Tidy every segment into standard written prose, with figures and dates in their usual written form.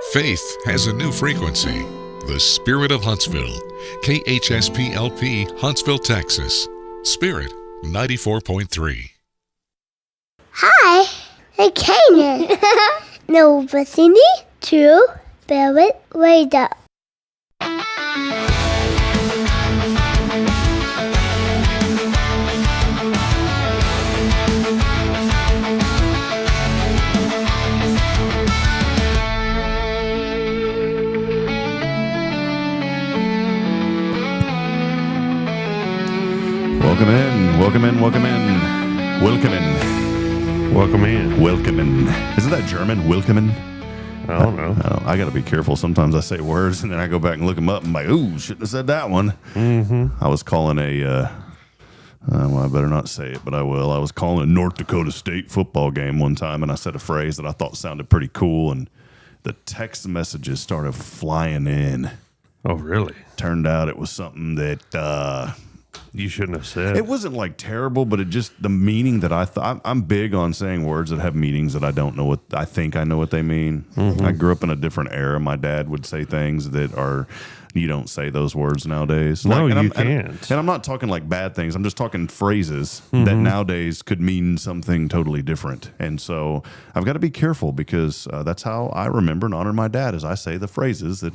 Faith has a new frequency. The Spirit of Huntsville. KHSPLP, Huntsville, Texas. Spirit 94.3. Hi, I'm Canaan. Now listening to Barrett Radio. Welcome in. Isn't that German? Welcome. I don't know. I got to be careful. Sometimes I say words and then I go back and look them up and I'm like, ooh, shouldn't have said that one. Mm-hmm. I was calling well, I better not say it, but I will. I was calling a North Dakota State football game one time and I said a phrase that I thought sounded pretty cool and the text messages started flying in. Oh, really? Turned out it was something that... you shouldn't have said. It wasn't like terrible, but it just the meaning that I thought. I'm big on saying words that have meanings that I don't know what I think I know what they mean. Mm-hmm. I grew up in a different era. My dad would say things that are you don't say those words nowadays. No, like, you can't. And I'm not talking like bad things. I'm just talking phrases that nowadays could mean something totally different. And so I've got to be careful because that's how I remember and honor my dad as I say the phrases that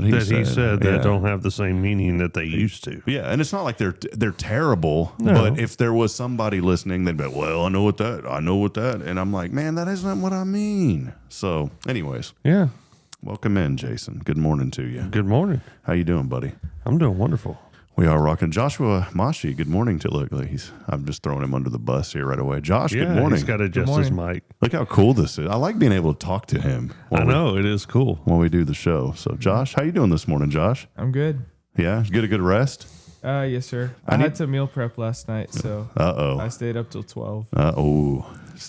he said that don't have the same meaning that they used to. Yeah, and it's not like they're terrible, no. But if there was somebody listening, they'd be like, well, I know what that, and I'm like, man, that isn't what I mean. So, anyways. Yeah. Welcome in, Jason. Good morning to you. Good morning. How you doing, buddy? I'm doing wonderful. We are rocking. Joshua Mashi, good morning to look. I'm just throwing him under the bus here right away. Josh, good morning. He's got to adjust his mic. Look how cool this is. I like being able to talk to him. I know, it is cool. When we do the show. So, Josh, how you doing this morning, Josh? I'm good. Yeah? Get a good rest? Yes, sir. I had to meal prep last night, so I stayed up till 12.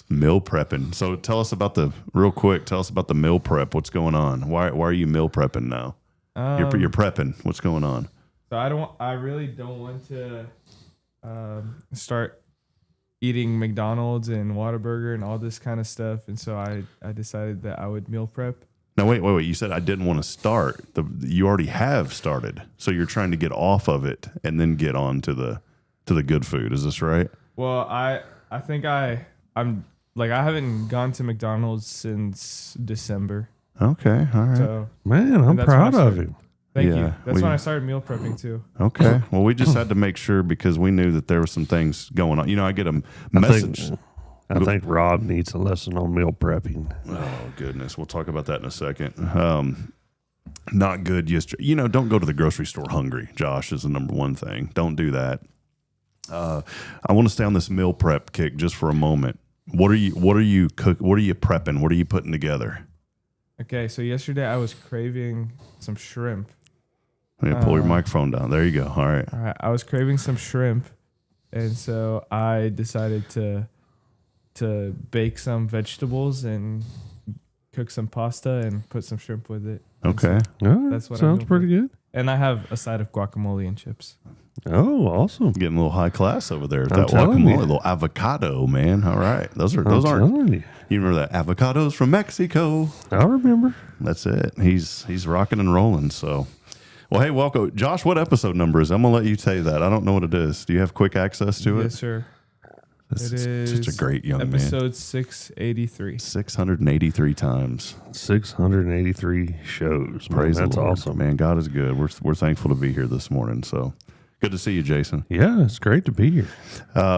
Meal prepping. So tell us about the meal prep. What's going on? Why are you meal prepping now? You're prepping. What's going on? So I really don't want to start eating McDonald's and Whataburger and all this kind of stuff, and so I decided that I would meal prep. Now wait. You said I didn't want to start. You already have started, so you're trying to get off of it and then get on to the good food. Is this right? Well, I think I'm like I haven't gone to McDonald's since December. Okay, all right. So, man, I'm proud of you. Thank you. That's when I started meal prepping too. Okay. Well, we just had to make sure because we knew that there were some things going on. You know, I get a message. I think Rob needs a lesson on meal prepping. Oh, goodness. We'll talk about that in a second. Not good yesterday. You know, don't go to the grocery store hungry, Josh, is the number one thing. Don't do that. I want to stay on this meal prep kick just for a moment. What are you prepping? What are you putting together? Okay, so yesterday I was craving some shrimp. Pull your microphone down. There you go. All right. I was craving some shrimp, and so I decided to bake some vegetables and cook some pasta and put some shrimp with it. Okay. That's what sounds pretty good. And I have a side of guacamole and chips. Oh, awesome! Getting a little high class over there. That guacamole, a little avocado, man. All right, those aren't. You remember that avocados from Mexico? I remember. That's it. He's rocking and rolling. So, well, hey, welcome, Josh. What episode number is it? I'm gonna let you say that. I don't know what it is. Do you have quick access to it? Yes, sir. This is such a great young episode man. 683. 683 times. 683 shows. Praise the Lord. That's awesome, man. God is good. We're thankful to be here this morning. So. Good to see you, Jason. Yeah, it's great to be here.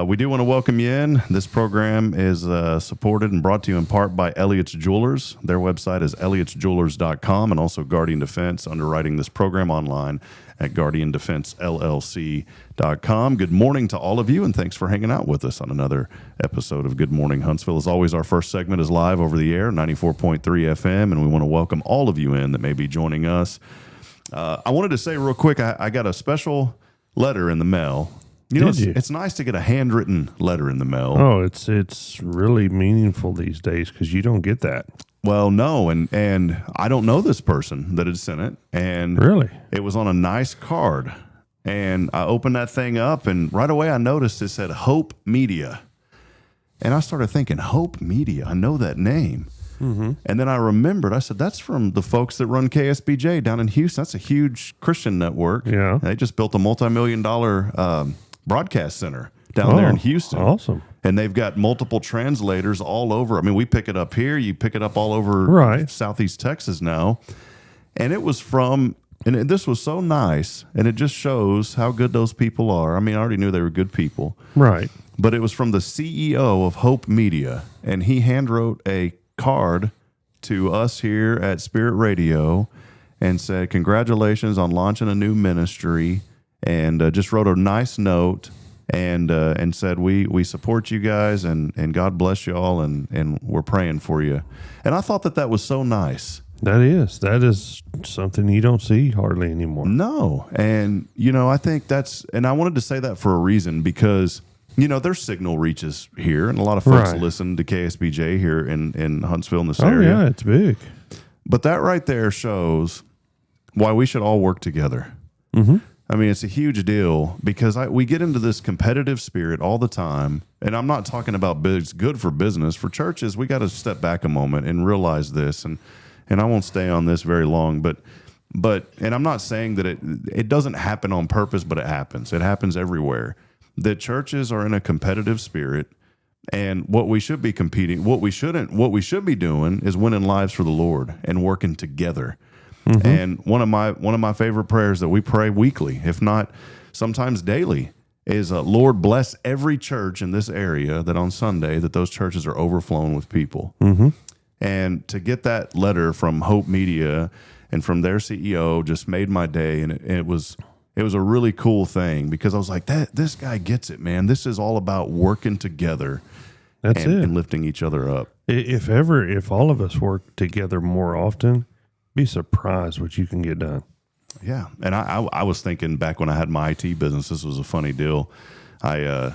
We do want to welcome you in. This program is supported and brought to you in part by Elliott's Jewelers. Their website is elliotsjewelers.com and also Guardian Defense, underwriting this program online at guardiandefensellc.com. Good morning to all of you, and thanks for hanging out with us on another episode of Good Morning Huntsville. As always, our first segment is live over the air, 94.3 FM, and we want to welcome all of you in that may be joining us. I wanted to say real quick, I got a special letter in the mail. You know, it's nice to get a handwritten letter in the mail. Oh, it's really meaningful these days because you don't get that. Well, no, and I don't know this person that had sent it, and really, it was on a nice card. And I opened that thing up, and right away I noticed it said Hope Media, and I started thinking, Hope Media, I know that name. And then I remembered, I said, that's from the folks that run KSBJ down in Houston. That's a huge Christian network. Yeah. They just built a multi-million-dollar broadcast center down there in Houston. Awesome. And they've got multiple translators all over. I mean, we pick it up here. You pick it up all over Southeast Texas now. And it was from, and this was so nice. And it just shows how good those people are. I mean, I already knew they were good people. Right. But it was from the CEO of Hope Media. And he hand wrote a card to us here at Spirit Radio and said, congratulations on launching a new ministry. And just wrote a nice note. And said, we support you guys and God bless you all and we're praying for you. And I thought that was so nice. That is something you don't see hardly anymore. No. And, I think and I wanted to say that for a reason because, their signal reaches here and a lot of folks listen to KSBJ here in Huntsville in this area. Yeah, it's big. But that right there shows why we should all work together. Mm-hmm. I mean, it's a huge deal because we get into this competitive spirit all the time. And I'm not talking about it's good for business. For churches, we got to step back a moment and realize this. And I won't stay on this very long, but and I'm not saying that it doesn't happen on purpose, but it happens. It happens everywhere. That churches are in a competitive spirit. And what we should be what we should be doing is winning lives for the Lord and working together. Mm-hmm. And one of my favorite prayers that we pray weekly, if not sometimes daily, is Lord bless every church in this area that on Sunday that those churches are overflowing with people. Mm-hmm. And to get that letter from Hope Media and from their CEO just made my day, and it was a really cool thing because I was like, this guy gets it, man. This is all about working together. That's it, and lifting each other up. If all of us work together more often, be surprised what you can get done. Yeah. And I was thinking back when I had my IT business, this was a funny deal. There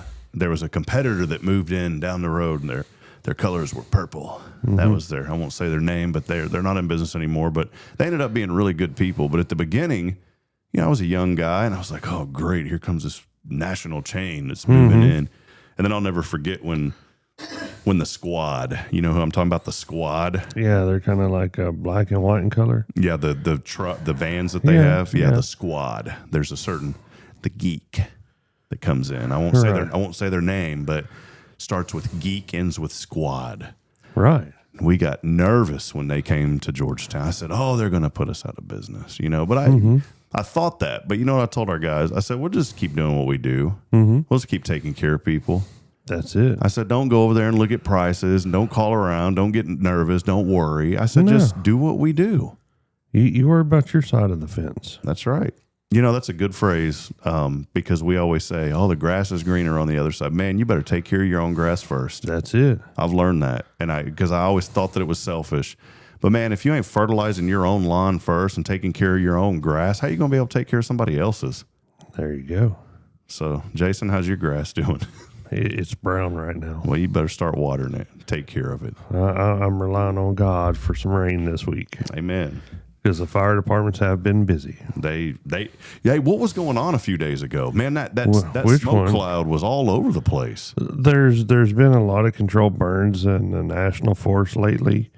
was a competitor that moved in down the road and their colors were purple. Mm-hmm. That was I won't say their name, but they're not in business anymore, but they ended up being really good people. But at the beginning, I was a young guy and I was like, oh great, here comes this national chain that's moving in. And then I'll never forget when the squad, you know who I'm talking about, the squad. Yeah, they're kind of like black and white in color. Yeah, the vans that they have. Yeah, the squad. There's the geek that comes in. I won't say their name, but starts with geek, ends with squad. Right. We got nervous when they came to Georgetown. I said, "Oh, they're going to put us out of business," But I thought that. But what I told our guys? I said, "We'll just keep doing what we do. Mm-hmm. We'll just keep taking care of people." That's it. I said, don't go over there and look at prices and don't call around. Don't get nervous. Don't worry. I said, just do what we do. You worry about your side of the fence. That's right. That's a good phrase because we always say, oh, the grass is greener on the other side. Man, you better take care of your own grass first. That's it. I've learned that. Because I always thought that it was selfish. But man, if you ain't fertilizing your own lawn first and taking care of your own grass, how are you going to be able to take care of somebody else's? There you go. So, Jason, how's your grass doing? It's brown right now. Well, you better start watering it. Take care of it. I'm relying on God for some rain this week. Amen. Because the fire departments have been busy. What was going on a few days ago? Man, that smoke cloud was all over the place. There's been a lot of controlled burns in the national forest lately,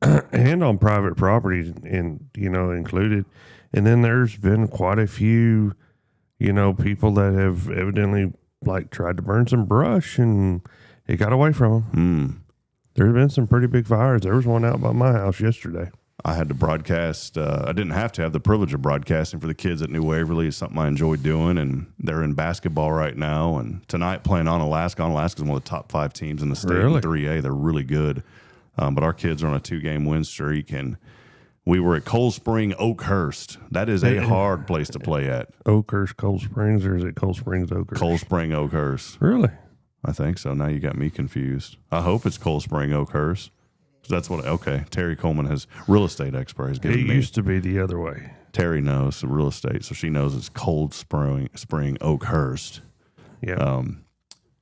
and on private property, included. And then there's been quite a few, people that have evidently tried to burn some brush and it got away from them. There's been some pretty big fires. There was one out by my house yesterday. I had to broadcast. I didn't have to have the privilege of broadcasting for the kids at New Waverly. It's something I enjoy doing, and they're in basketball right now. And tonight playing on Alaska. Alaska's one of the top 5 teams in the state in 3A. They're really good. But our kids are on a 2-game win streak, and we were at Cold Spring, Oakhurst. That is a hard place to play at. Oakhurst, Cold Springs, or is it Cold Springs, Oakhurst? Cold Spring, Oakhurst. Really? I think so. Now you got me confused. I hope it's Cold Spring, Oakhurst. That's okay. Terri Coleman has real estate expert. It used to be the other way. Terri knows the real estate, so she knows it's Cold Spring, Oakhurst. Yeah.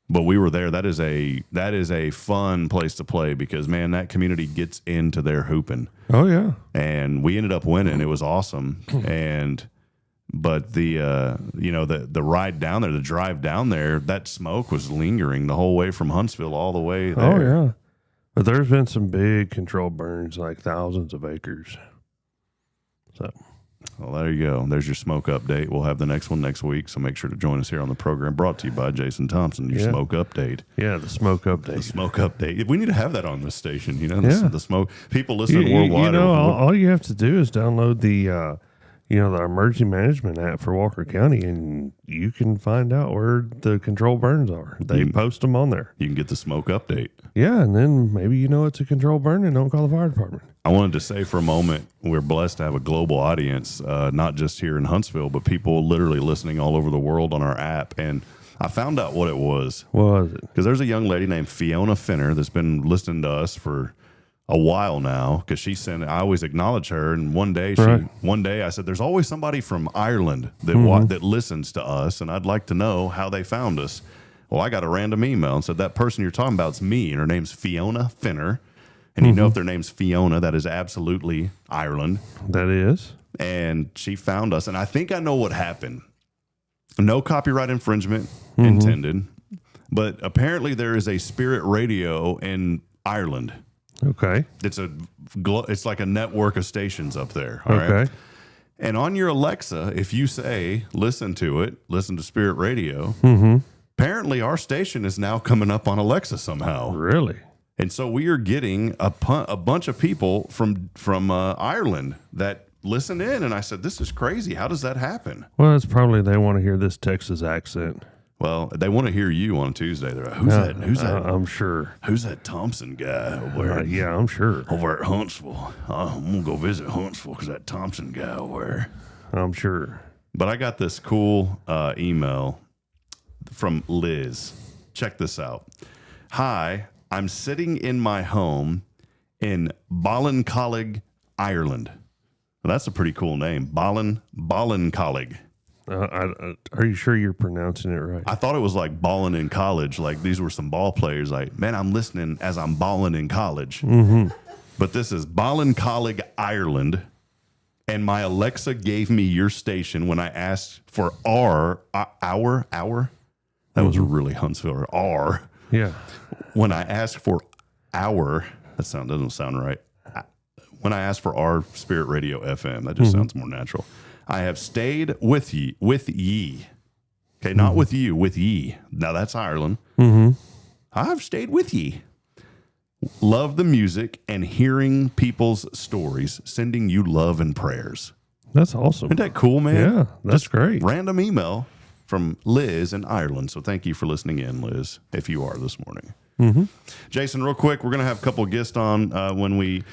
But we were there. That is a fun place to play because man, that community gets into their hooping. Oh yeah. And we ended up winning. It was awesome. But the ride down there, the drive down there, that smoke was lingering the whole way from Huntsville all the way there. Oh yeah. But there's been some big controlled burns, like thousands of acres. So, well, there you go. There's your smoke update. We'll have the next one next week, so make sure to join us here on the program. Brought to you by Jason Thompson, your smoke update. Yeah, the smoke update. The smoke update. We need to have that on this station, the smoke. People listening worldwide. All you have to do is download the the emergency management app for Walker County, and you can find out where the control burns are. They post them on there. You can get the smoke update. Yeah, and then maybe it's a control burn and don't call the fire department. I wanted to say for a moment, we're blessed to have a global audience, not just here in Huntsville, but people literally listening all over the world on our app. And I found out what it was. What was it? Because there's a young lady named Fiona Finner that's been listening to us for a while now, because she sent. I always acknowledge her, and one day I said, "There's always somebody from Ireland that listens to us, and I'd like to know how they found us." Well, I got a random email and said that person you're talking about is me, and her name's Fiona Finner. And if their name's Fiona, that is absolutely Ireland. That is. And she found us, and I think I know what happened. No copyright infringement intended, but apparently there is a Spirit Radio in Ireland. Okay. It's like a network of stations up there. All right. And on your Alexa, if you say, listen to Spirit Radio, apparently our station is now coming up on Alexa somehow. Really? And so we are getting a bunch of people from Ireland that listen in. And I said, this is crazy. How does that happen? Well, it's probably they want to hear this Texas accent. Well, they want to hear you on Tuesday. They're like, who's that? I'm sure. Who's that Thompson guy over there? Yeah, I'm sure. Over at Huntsville. I'm going to go visit Huntsville because that Thompson guy over there. I'm sure. But I got this cool email from Liz. Check this out. Hi, I'm sitting in my home in Ballincollig, Ireland. Well, that's a pretty cool name. Ballincollig. Are you sure you're pronouncing it right? I thought it was like balling in college. Like these were some ball players. Like, man, I'm listening as I'm balling in college. But this is Ballincollig, Ireland. And my Alexa gave me your station when I asked for our. That was really Huntsville. R. Yeah. When I asked for our, doesn't sound right. When I asked for our Spirit Radio FM, that just sounds more natural. I have stayed with ye. Okay, not with you, with ye. Now that's Ireland. I've stayed with ye. Love the music and hearing people's stories, sending you love and prayers. That's awesome. Isn't that cool, man? Yeah, that's great. Random email from Liz in Ireland. So thank you for listening in, Liz, if you are this morning. Jason, real quick, we're going to have a couple of guests on when we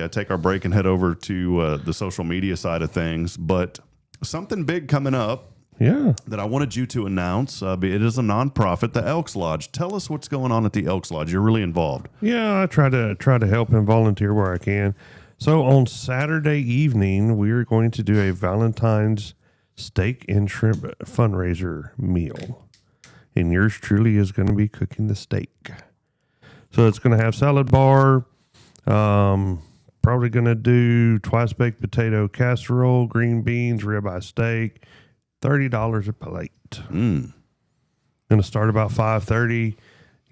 take our break and head over to the social media side of things. But something big coming up that I wanted you to announce. It is a nonprofit, the Elks Lodge. Tell us what's going on at the Elks Lodge. You're really involved. Yeah, I try to help and volunteer where I can. So on Saturday evening, we are going to do a Valentine's steak and shrimp fundraiser meal. And yours truly is going to be cooking the steak. So it's going to have salad bar, probably going to do twice baked potato casserole, green beans, ribeye steak, $30 a plate. Going to start about 5:30.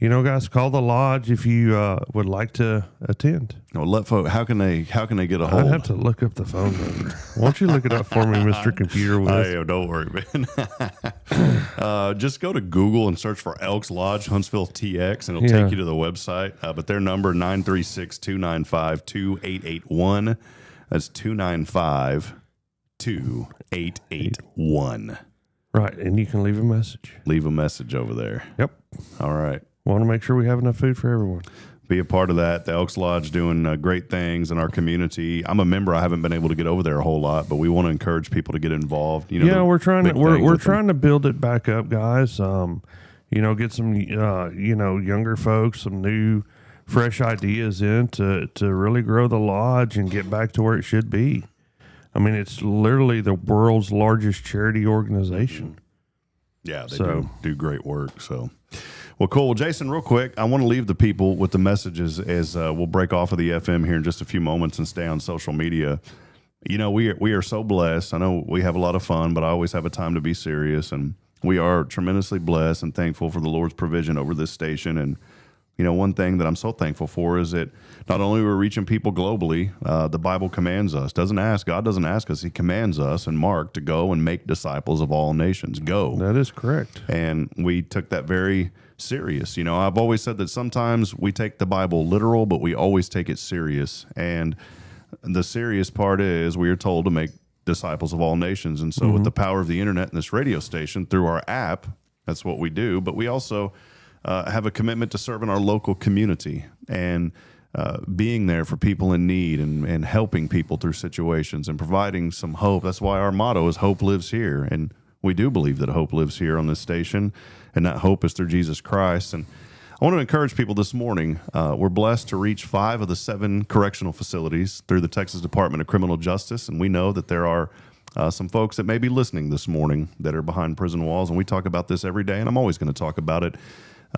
Guys, call the lodge if you would like to attend. Well, let folks. How can they get a hold? I'd have to look up the phone number. Won't you look it up for me, Mr. Computer Whiz? Don't worry, man. Just go to Google and search for Elks Lodge Huntsville TX, and it'll take you to the website. But their number 936-295-2881. That's 295-2881. Right, and you can leave a message. Leave a message over there. Yep. All right. Want to make sure we have enough food for everyone. Be a part of that. The Elks Lodge doing great things in our community. I'm a member. I haven't been able to get over there a whole lot, but we want to encourage people to get involved. We're trying to build it back up, guys. Get some younger folks, some new, fresh ideas in to really grow the lodge and get back to where it should be. I mean, it's literally the world's largest charity organization. Yeah, they do great work. So. Well, cool. Well, Jason, real quick, I want to leave the people with the messages as we'll break off of the FM here in just a few moments and stay on social media. We are so blessed. I know we have a lot of fun, but I always have a time to be serious. And we are tremendously blessed and thankful for the Lord's provision over this station. And, one thing that I'm so thankful for is that not only we're reaching people globally, the Bible commands us, God doesn't ask us, he commands us and Mark to go and make disciples of all nations. Go. That is correct. And we took that very serious. I've always said that sometimes we take the Bible literal, but we always take it serious. And the serious part is we are told to make disciples of all nations. And so with the power of the internet and this radio station through our app, that's what we do. But we also have a commitment to serve in our local community and being there for people in need and helping people through situations and providing some hope. That's why our motto is hope lives here. And we do believe that hope lives here on this station, and that hope is through Jesus Christ. And I want to encourage people this morning. We're blessed to reach 5 of the 7 correctional facilities through the Texas Department of Criminal Justice, and we know that there are some folks that may be listening this morning that are behind prison walls, and we talk about this every day, and I'm always going to talk about it,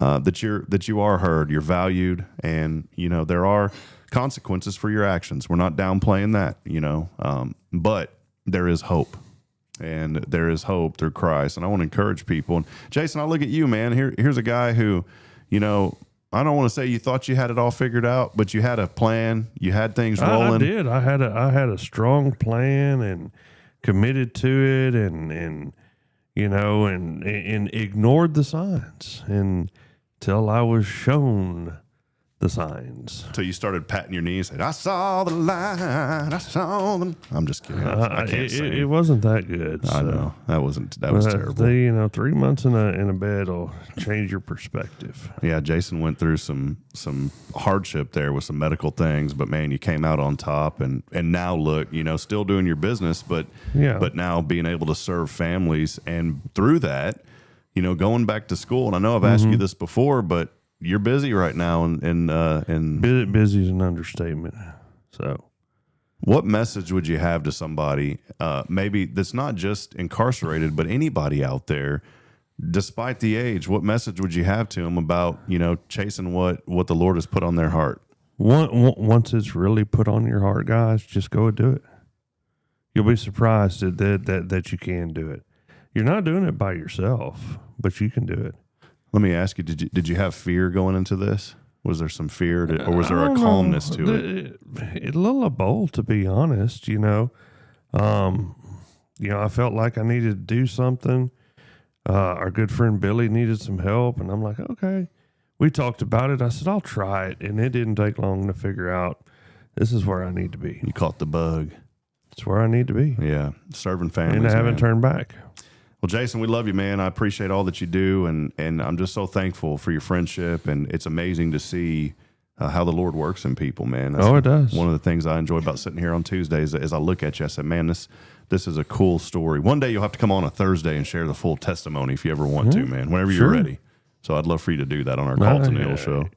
that you are heard, you're valued, and there are consequences for your actions. We're not downplaying that, but there is hope. And there is hope through Christ. And I want to encourage people. And Jason, I look at you, man. Here's a guy who, I don't want to say you thought you had it all figured out, but you had a plan. You had things rolling. I did. I had a strong plan and committed to it, and ignored the signs until I was shown the signs. Until you started patting your knee and said, "I saw the light. I saw them." I'm just kidding. I can't sing. It wasn't that good. I know that was terrible. 3 months in a bed will change your perspective. Yeah, Jason went through some hardship there with some medical things, but man, you came out on top, and now look, still doing your business, but now being able to serve families, and through that, going back to school. And I know I've asked you this before, but you're busy right now, and busy is an understatement. So, what message would you have to somebody, maybe that's not just incarcerated, but anybody out there, despite the age? What message would you have to them about chasing what the Lord has put on their heart? Once it's really put on your heart, guys, just go and do it. You'll be surprised that you can do it. You're not doing it by yourself, but you can do it. Let me ask you, did you have fear going into this? Was there some fear, or was there a calmness to it? A little of both, to be honest. I felt like I needed to do something. Our good friend Billy needed some help, and I'm like, okay. We talked about it. I said, I'll try it, and it didn't take long to figure out this is where I need to be. You caught the bug. It's where I need to be. Yeah, serving families. And I haven't turned back. Well, Jason, we love you, man. I appreciate all that you do, and I'm just so thankful for your friendship, and it's amazing to see how the Lord works in people, man. That's it does. One of the things I enjoy about sitting here on Tuesdays is I look at you, I said, man, this is a cool story. One day you'll have to come on a Thursday and share the full testimony if you ever want to, man, whenever you're ready. So I'd love for you to do that on our Carlton Hill show.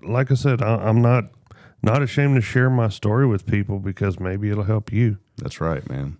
Like I said, I'm not ashamed to share my story with people, because maybe it'll help you. That's right, man.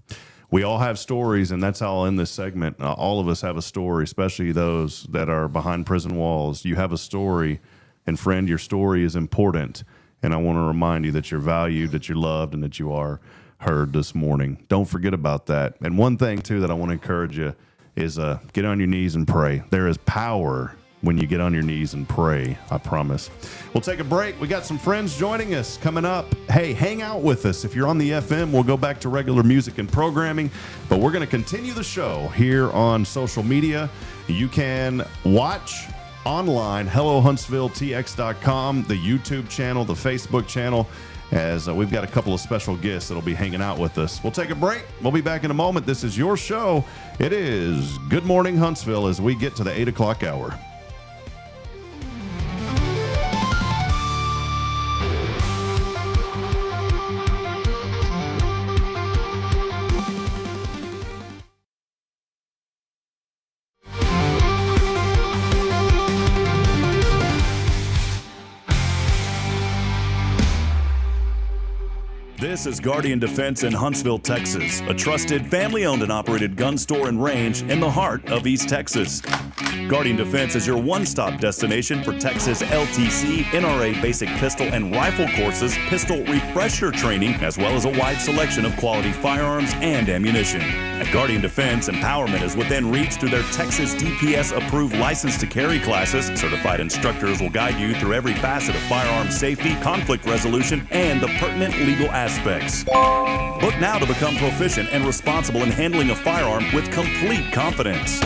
We all have stories, and that's how I'll end this segment. All of us have a story, especially those that are behind prison walls. You have a story, and friend, your story is important. And I want to remind you that you're valued, that you're loved, and that you are heard this morning. Don't forget about that. And one thing, too, that I want to encourage you is get on your knees and pray. There is power when you get on your knees and pray, I promise. We'll take a break. We got some friends joining us coming up. Hey, hang out with us. If you're on the FM, we'll go back to regular music and programming, but we're going to continue the show here on social media. You can watch online, HelloHuntsvilleTX.com, the YouTube channel, the Facebook channel, as we've got a couple of special guests that'll be hanging out with us. We'll take a break. We'll be back in a moment. This is your show. It is Good Morning Huntsville as we get to the 8 o'clock hour. This is Guardian Defense in Huntsville, Texas, a trusted family-owned and operated gun store and range in the heart of East Texas. Guardian Defense is your one-stop destination for Texas LTC, NRA basic pistol and rifle courses, pistol refresher training, as well as a wide selection of quality firearms and ammunition. At Guardian Defense, empowerment is within reach through their Texas DPS-approved license to carry classes. Certified instructors will guide you through every facet of firearm safety, conflict resolution, and the pertinent legal aspects. Book now to become proficient and responsible in handling a firearm with complete confidence.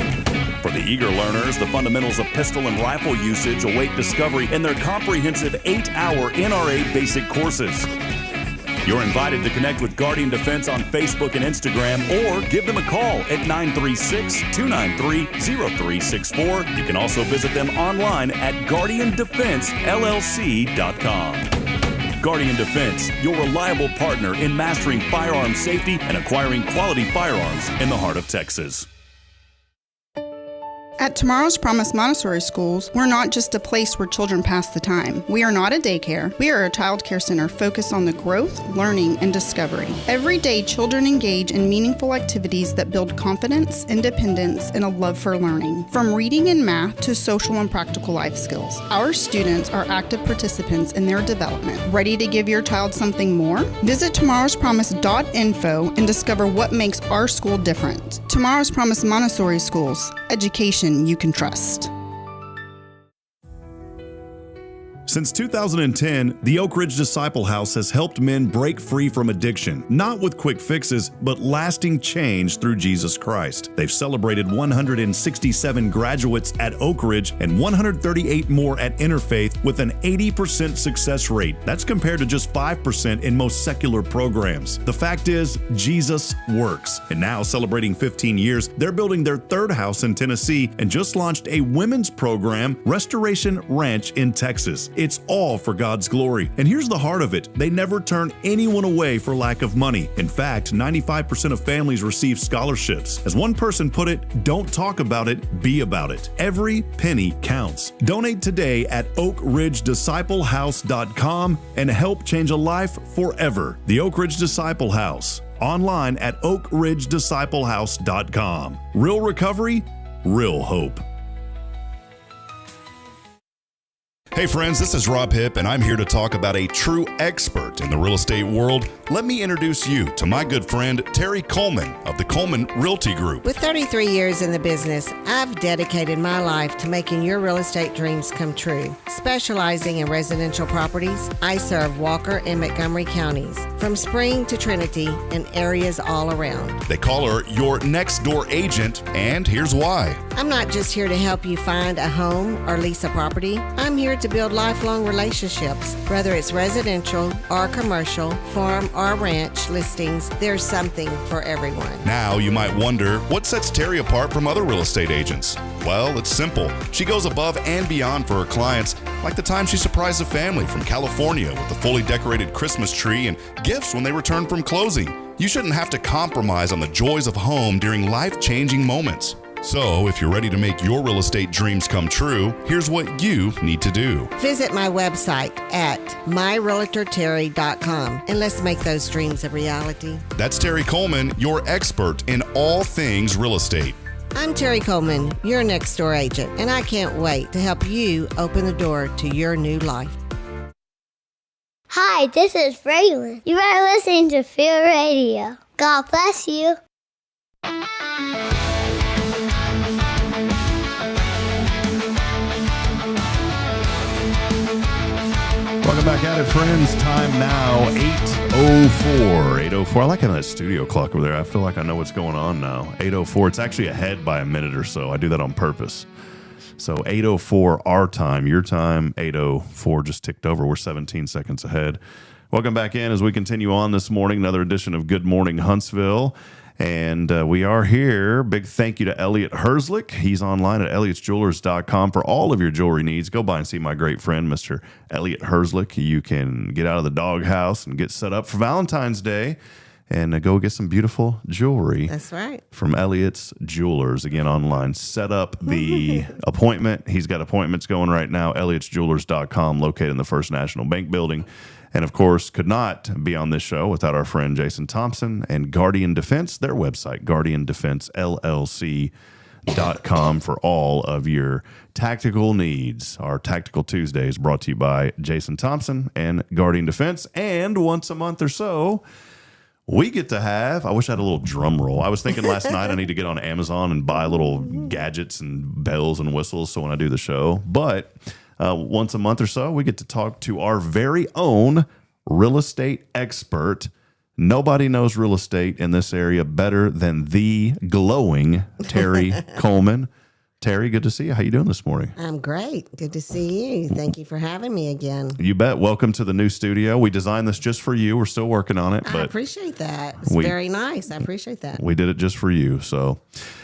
For the eager learners, the fundamentals of pistol and rifle usage await discovery in their comprehensive 8-hour NRA basic courses. You're invited to connect with Guardian Defense on Facebook and Instagram, or give them a call at 936-293-0364. You can also visit them online at guardiandefensellc.com. Guardian Defense, your reliable partner in mastering firearm safety and acquiring quality firearms in the heart of Texas. At Tomorrow's Promise Montessori Schools, we're not just a place where children pass the time. We are not a daycare. We are a child care center focused on the growth, learning, and discovery. Every day, children engage in meaningful activities that build confidence, independence, and a love for learning. From reading and math to social and practical life skills, our students are active participants in their development. Ready to give your child something more? Visit tomorrowspromise.info and discover what makes our school different. Tomorrow's Promise Montessori Schools. Education you can trust. Since 2010, the Oak Ridge Disciple House has helped men break free from addiction, not with quick fixes, but lasting change through Jesus Christ. They've celebrated 167 graduates at Oak Ridge and 138 more at Interfaith with an 80% success rate. That's compared to just 5% in most secular programs. The fact is, Jesus works. And now, celebrating 15 years, they're building their third house in Tennessee and just launched a women's program, Restoration Ranch in Texas. It's all for God's glory. And here's the heart of it. They never turn anyone away for lack of money. In fact, 95% of families receive scholarships. As one person put it, don't talk about it, be about it. Every penny counts. Donate today at oakridgedisciplehouse.com and help change a life forever. The Oak Ridge Disciple House. Online at oakridgedisciplehouse.com. Real recovery, real hope. Hey friends, this is Rob Hipp, and I'm here to talk about a true expert in the real estate world. Let me introduce you to my good friend, Terri Coleman of the Coleman Realty Group. With 33 years in the business, I've dedicated my life to making your real estate dreams come true. Specializing in residential properties, I serve Walker and Montgomery counties, from Spring to Trinity and areas all around. They call her your next door agent, and here's why. I'm not just here to help you find a home or lease a property. I'm here to build lifelong relationships. Whether it's residential or commercial, farm or ranch listings, there's something for everyone. Now you might wonder, what sets Terri apart from other real estate agents? Well, it's simple. She goes above and beyond for her clients, like the time she surprised a family from California with a fully decorated Christmas tree and gifts when they returned from closing. You shouldn't have to compromise on the joys of home during life-changing moments. So, if you're ready to make your real estate dreams come true, here's what you need to do. Visit my website at myrealtorterri.com and let's make those dreams a reality. That's Terri Coleman, your expert in all things real estate. I'm Terri Coleman, your next door agent, and I can't wait to help you open the door to your new life. Hi, this is Braylon. You are listening to Fear Radio. God bless you. Welcome back at it, friends. Time now, 8:04. 8:04. I like having that studio clock over there. I feel like I know what's going on now. 8:04. It's actually ahead by a minute or so. I do that on purpose. So 8:04 our time. Your time, 8:04 just ticked over. We're 17 seconds ahead. Welcome back in as we continue on this morning. Another edition of Good Morning Huntsville. And we are here. Big thank you to Elliot Herzlich. He's online at elliotsjewelers.com for all of your jewelry needs. Go by and see my great friend, Mr. Elliot Herzlich. You can get out of the doghouse and get set up for Valentine's Day and go get some beautiful jewelry. That's right. From Elliot's Jewelers. Again, online. Set up the appointment. He's got appointments going right now. elliotsjewelers.com, located in the First National Bank building. And of course, could not be on this show without our friend Jason Thompson and Guardian Defense, their website, guardiandefensellc.com, for all of your tactical needs. Our Tactical Tuesdays brought to you by Jason Thompson and Guardian Defense. And once a month or so, we get to have, I wish I had a little drum roll. I was thinking last night I need to get on Amazon and buy little gadgets and bells and whistles so when I do the show. But once a month or so, we get to talk to our very own real estate expert. Nobody knows real estate in this area better than the glowing Terri Coleman. Terri, good to see you. How you doing this morning? I'm great. Good to see you. Thank you for having me again. You bet. Welcome to the new studio. We designed this just for you. We're still working on it, I but appreciate that. It's very nice. I appreciate that. we did it just for you. So,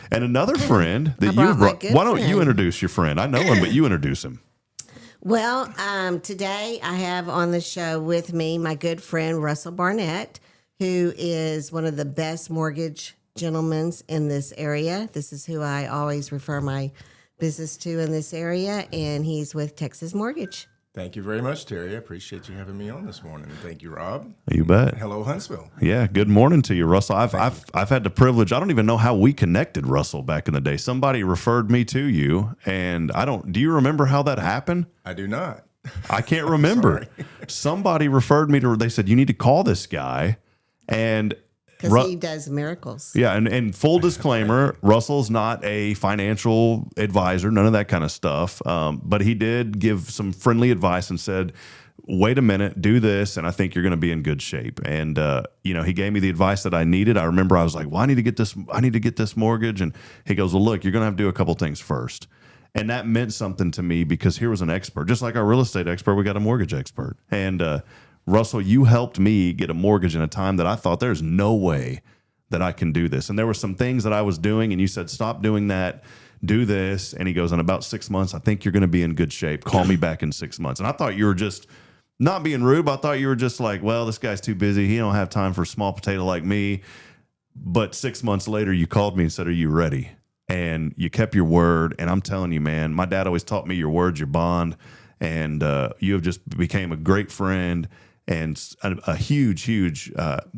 and another friend that you brought my brought. good Why don't you friend. introduce your friend? I know him, but you introduce him. Well, today I have on the show with me my good friend Russell Barnett, who is one of the best mortgage gentlemen in this area. This is who I always refer my business to in this area, and he's with Texas Mortgage. Thank you very much, Terri. I appreciate you having me on this morning. Thank you, Rob. You bet. Hello, Huntsville. Yeah. Good morning to you, Russell. I've had the privilege. I don't even know how we connected, Russell, back in the day. Somebody referred me to you, and I don't. Do you remember how that happened? I do not. I can't remember. Somebody referred me to. They said you need to call this guy, and. Because he does miracles. Yeah, and full disclaimer, Russell's not a financial advisor, none of that kind of stuff. But he did give some friendly advice and said, wait a minute, do this, and I think you're going to be in good shape. And, he gave me the advice that I needed. I remember I was like, well, I need to get this mortgage. And he goes, well, look, you're going to have to do a couple things first. And that meant something to me because here was an expert. Just like our real estate expert, we got a mortgage expert. And Russell, you helped me get a mortgage in a time that I thought there's no way that I can do this. And there were some things that I was doing, and you said, stop doing that, do this. And he goes, in about 6 months, I think you're going to be in good shape. Call me back in 6 months. And I thought you were just not being rude, but I thought you were just like, well, this guy's too busy. He don't have time for a small potato like me. But 6 months later, you called me and said, are you ready? And you kept your word. And I'm telling you, man, my dad always taught me your word's your bond. And you have just became a great friend and a huge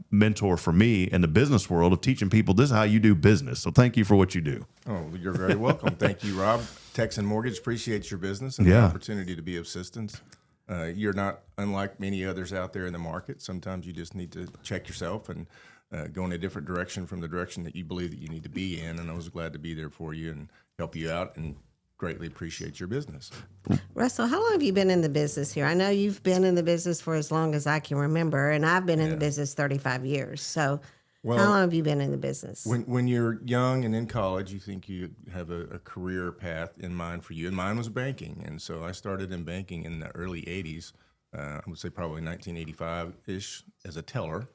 mentor for me in the business world of teaching people this is how you do business. So thank you for what you do. Oh, you're very welcome. Thank you, Rob. Texan Mortgage appreciates your business and the opportunity to be of assistance. You're not unlike many others out there in the market. Sometimes you just need to check yourself and go in a different direction from the direction that you believe that you need to be in. And I was glad to be there for you and help you out and greatly appreciate your business. Russell, how long have you been in the business here? I know you've been in the business for as long as I can remember, and I've been in the business 35 years. So how long have you been in the business? When you're young and in college, you think you have a career path in mind for you, and mine was banking. And so I started in banking in the early 80s, I would say probably 1985-ish, as a teller.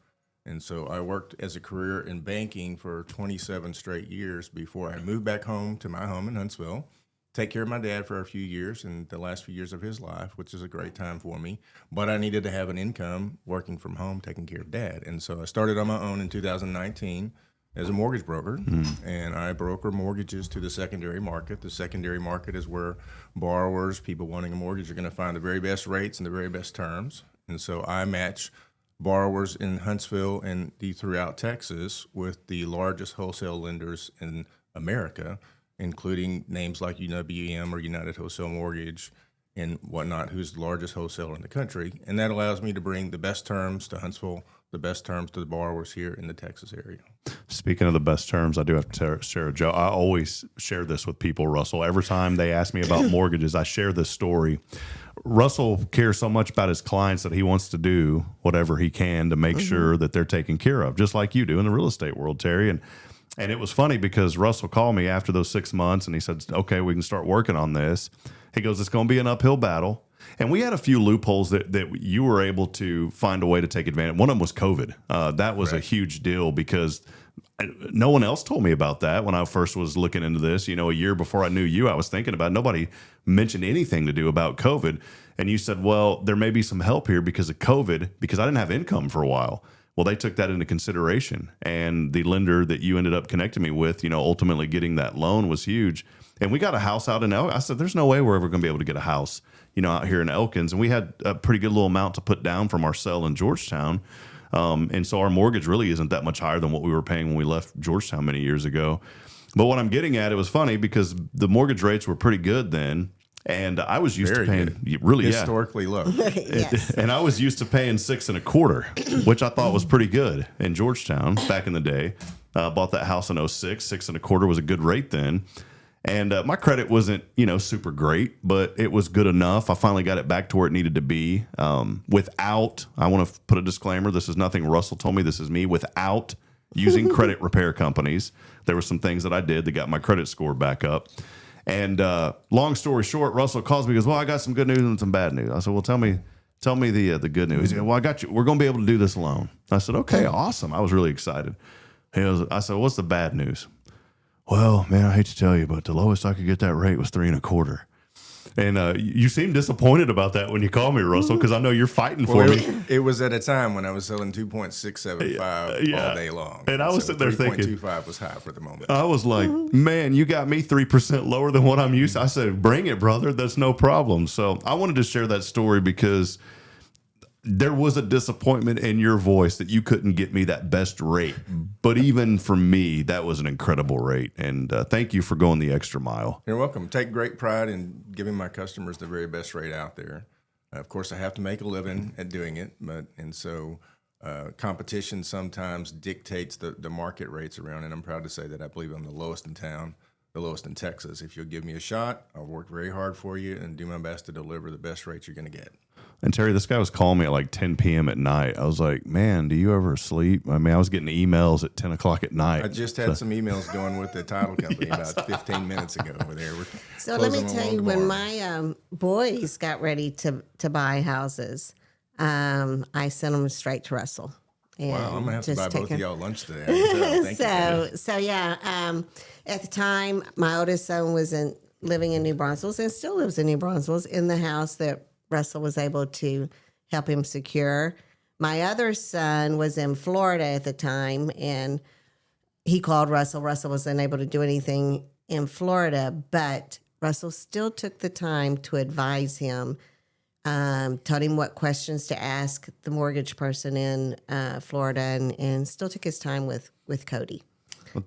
And so I worked as a career in banking for 27 straight years before I moved back home to my home in Huntsville, take care of my dad for a few years and the last few years of his life, which is a great time for me. But I needed to have an income working from home, taking care of dad. And so I started on my own in 2019 as a mortgage broker, and I broker mortgages to the secondary market. The secondary market is where borrowers, people wanting a mortgage, are going to find the very best rates and the very best terms. And so I match borrowers in Huntsville and throughout Texas with the largest wholesale lenders in America, including names like UWM or United Wholesale Mortgage and whatnot, who's the largest wholesaler in the country. And that allows me to bring the best terms to Huntsville, the best terms to the borrowers here in the Texas area. Speaking of the best terms, I do have to share a joke. I always share this with people, Russell. Every time they ask me about mortgages, I share this story. Russell cares so much about his clients that he wants to do whatever he can to make sure that they're taken care of, just like you do in the real estate world, Terri. And it was funny because Russell called me after those 6 months and he said, okay, we can start working on this. He goes, it's going to be an uphill battle. And we had a few loopholes that you were able to find a way to take advantage. One of them was COVID. That was a huge deal because no one else told me about that when I first was looking into this. You know, a year before I knew you, I was thinking about it. Nobody mentioned anything to do about COVID. And you said, well, there may be some help here because of COVID, because I didn't have income for a while. Well, they took that into consideration, and the lender that you ended up connecting me with, ultimately getting that loan was huge. And we got a house out in Elkins. I said, there's no way we're ever going to be able to get a house, out here in Elkins. And we had a pretty good little amount to put down from our sale in Georgetown. And so our mortgage really isn't that much higher than what we were paying when we left Georgetown many years ago. But what I'm getting at, it was funny because the mortgage rates were pretty good then. And I was used to paying really historically low. Yes. And I was used to paying 6.25%, which I thought was pretty good in Georgetown back in the day. Bought that house in 06. 6.25% was a good rate then. And my credit wasn't, super great, but it was good enough. I finally got it back to where it needed to be. Without, I want to put a disclaimer. This is nothing Russell told me. This is me. Without using credit repair companies, there were some things that I did that got my credit score back up. And long story short, Russell calls me and goes, well, I got some good news and some bad news. I said, well, tell me the good news. He said, well, I got you. We're going to be able to do this loan. I said, okay, awesome. I was really excited. I said, what's the bad news? Well, man, I hate to tell you, but the lowest I could get that rate was 3.25%. And you seem disappointed about that when you call me, Russell, because I know you're fighting for me. It was at a time when I was selling 2.675 all day long. And I was sitting there thinking 3.25 was high for the moment. I was like, man, you got me 3% lower than what I'm used to. I said, bring it, brother. That's no problem. So I wanted to share that story because there was a disappointment in your voice that you couldn't get me that best rate. But even for me, that was an incredible rate. And thank you for going the extra mile. You're welcome. Take great pride in giving my customers the very best rate out there. Of course, I have to make a living at doing it. So competition sometimes dictates the market rates around. And I'm proud to say that I believe I'm the lowest in town, the lowest in Texas. If you'll give me a shot, I'll work very hard for you and do my best to deliver the best rates you're going to get. And Terry, this guy was calling me at like 10 p.m. at night. I was like, man, do you ever sleep? I mean, I was getting emails at 10 o'clock at night. I just had some emails going with the title company about 15 minutes ago over there. So let me tell you, when my boys got ready to buy houses, I sent them straight to Russell. And wow, I'm going to have to buy both of y'all lunch today. So at the time, my oldest son was living in New Braunfels and still lives in New Braunfels in the house that Russell was able to help him secure. My other son was in Florida at the time, and he called Russell. Russell wasn't able to do anything in Florida, but Russell still took the time to advise him, told him what questions to ask the mortgage person in Florida, and still took his time with Cody. Well,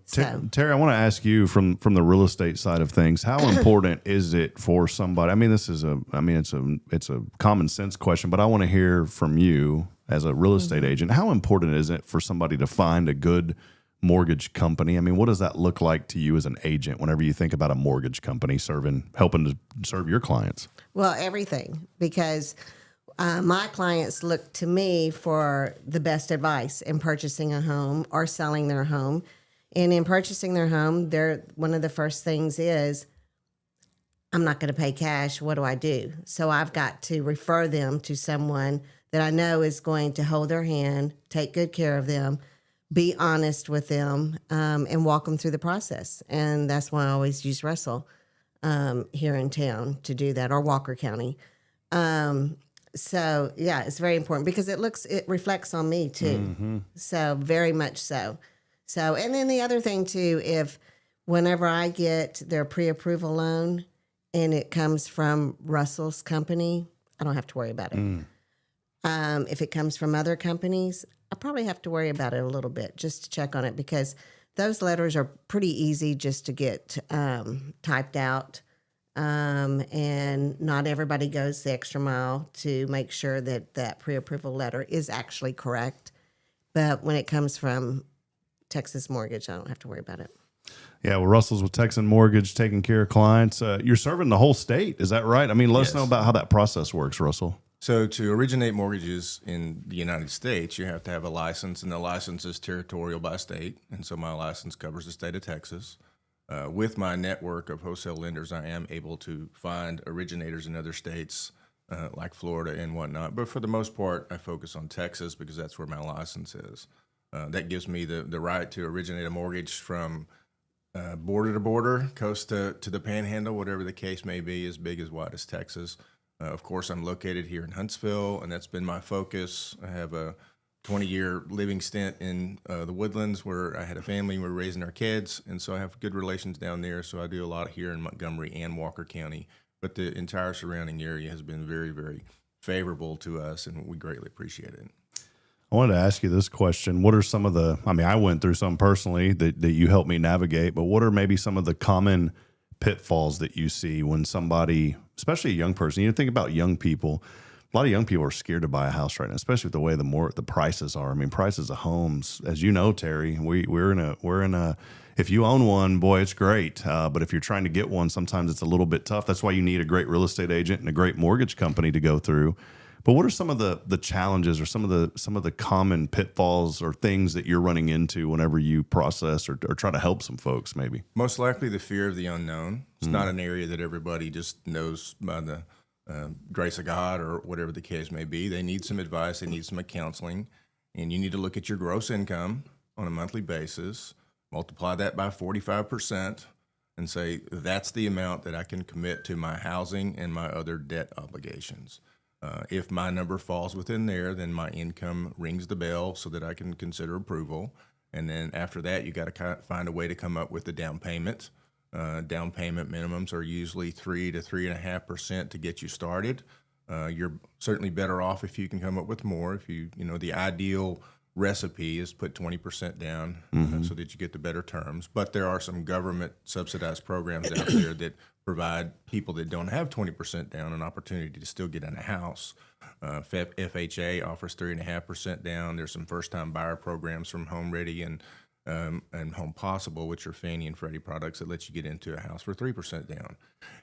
Terry, I want to ask you from the real estate side of things, how important is it for somebody? I mean, it's a common sense question, but I want to hear from you as a real estate agent. How important is it for somebody to find a good mortgage company? I mean, what does that look like to you as an agent whenever you think about a mortgage company helping to serve your clients? Well, everything, because my clients look to me for the best advice in purchasing a home or selling their home. And in purchasing their home, one of the first things is, I'm not going to pay cash. What do I do? So I've got to refer them to someone that I know is going to hold their hand, take good care of them, be honest with them, and walk them through the process. And that's why I always use Russell here in town to do that, or Walker County. So yeah, it's very important because it reflects on me too. Mm-hmm. So very much so. So, and then the other thing too, whenever I get their pre-approval loan and it comes from Russell's company, I don't have to worry about it. If it comes from other companies, I probably have to worry about it a little bit just to check on it, because those letters are pretty easy just to get typed out. And not everybody goes the extra mile to make sure that pre-approval letter is actually correct. But when it comes from Texas Mortgage, I don't have to worry about it. Yeah, well, Russell's with Texan Mortgage, taking care of clients. You're serving the whole state, is that right? I mean, let us know about how that process works, Russell. So to originate mortgages in the United States, you have to have a license, and the license is territorial by state. And so my license covers the state of Texas. With my network of wholesale lenders, I am able to find originators in other states like Florida and whatnot. But for the most part, I focus on Texas because that's where my license is. That gives me the right to originate a mortgage from border to border, coast to the panhandle, whatever the case may be, as big as wide as Texas. Of course, I'm located here in Huntsville, and that's been my focus. I have a 20-year living stint in the Woodlands where I had a family and we were raising our kids. And so I have good relations down there. So I do a lot here in Montgomery and Walker County. But the entire surrounding area has been very, very favorable to us, and we greatly appreciate it. I wanted to ask you this question. What are some of the, I mean, I went through some personally that you helped me navigate, but what are maybe some of the common pitfalls that you see when somebody, especially a young person, you think about young people, a lot of young people are scared to buy a house right now, especially with the way the prices are. I mean, prices of homes, as you know, Terry, we're in a, if you own one, boy, it's great. But if you're trying to get one, sometimes it's a little bit tough. That's why you need a great real estate agent and a great mortgage company to go through. But what are some of the challenges or some of the common pitfalls or things that you're running into whenever you process or try to help some folks maybe? Most likely the fear of the unknown. It's not an area that everybody just knows by the grace of God or whatever the case may be. They need some advice. They need some counseling. And you need to look at your gross income on a monthly basis, multiply that by 45%, and say, that's the amount that I can commit to my housing and my other debt obligations. If my number falls within there, then my income rings the bell so that I can consider approval. And then after that, you got to find a way to come up with the down payment. Down payment minimums are usually 3 to 3.5% to get you started. You're certainly better off if you can come up with more. If you know, the ideal recipe is put 20% down so that you get the better terms. But there are some government subsidized programs out there that provide people that don't have 20% down an opportunity to still get in a house. FHA offers 3.5% down. There's some first-time buyer programs from Home Ready and Home Possible, which are Fannie and Freddie products that let you get into a house for 3% down.